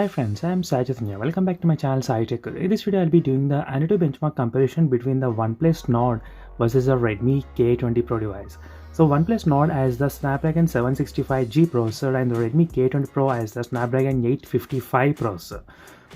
Hi friends, I am Sai Chaitanya. Welcome back to my channel Sai Tech. In this video, I'll be doing the antutu benchmark comparison between the OnePlus Nord versus the Redmi K20 Pro device. So OnePlus Nord has the Snapdragon 765G processor and the Redmi K20 Pro has the Snapdragon 855 processor.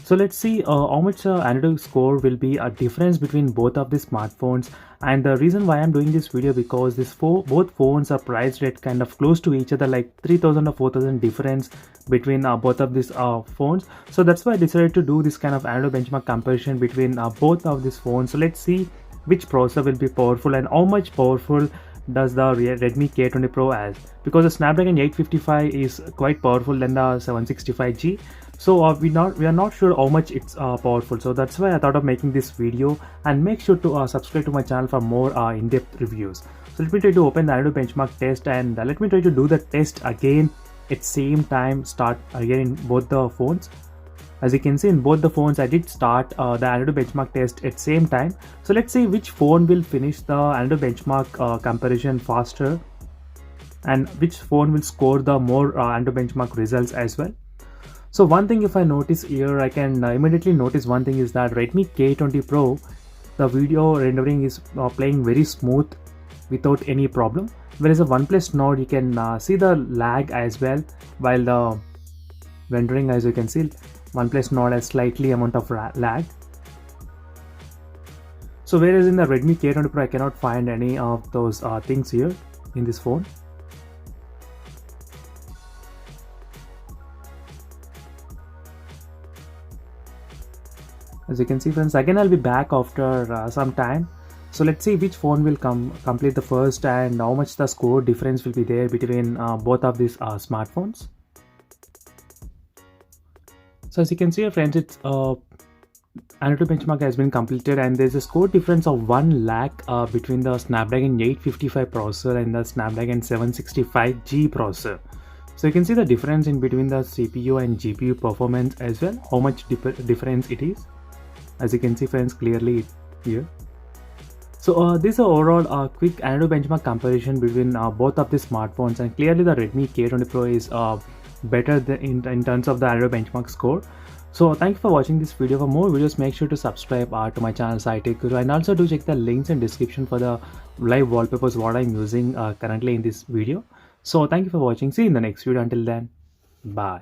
So let's see how much antutu score will be a difference between both of the smartphones. And the reason why I'm doing this video because both phones are priced at kind of close to each other, like 3000 or 4000 difference between both of these phones. So that's why I decided to do this kind of antutu benchmark comparison between both of these phones. So let's see which processor will be powerful and how much powerful does the Redmi K20 Pro has, because the Snapdragon 855 is quite powerful than the 765G. So we are not sure how much it's powerful. So that's why I thought of making this video, and make sure to subscribe to my channel for more in-depth reviews. So let me try to open the antutu benchmark test, and let me try to do the test again at same time, start again in both the phones. As you can see, in both the phones I did start the antutu benchmark test at same time. So let's see which phone will finish the antutu benchmark comparison faster, and which phone will score the more antutu benchmark results as well. So one thing if I notice here, I can immediately notice one thing is that Redmi K20 Pro, the video rendering is playing very smooth without any problem, whereas the OnePlus Nord you can see the lag as well while the rendering. As you can see, OnePlus Nord has slightly amount of lag. So whereas in the Redmi K20 Pro I cannot find any of those things here in this phone. As you can see friends, again I'll be back after some time. So let's see which phone will complete the first and how much the score difference will be there between both of these smartphones. So as you can see friends, it's antutu benchmark has been completed, and there's a score difference of 1 lakh between the Snapdragon 855 processor and the Snapdragon 765G processor. So you can see the difference in between the CPU and GPU performance as well, how much difference it is. As you can see friends, clearly here. So this is overall quick antutu benchmark comparison between both of the smartphones, and clearly the Redmi K20 Pro is better in terms of the antutu benchmark score. So thank you for watching this video. For more videos, make sure to subscribe to my channel Sai Tech Guru, and also do check the links in description for the live wallpapers what I'm using currently in this video. So thank you for watching. See you in the next video. Until then, bye.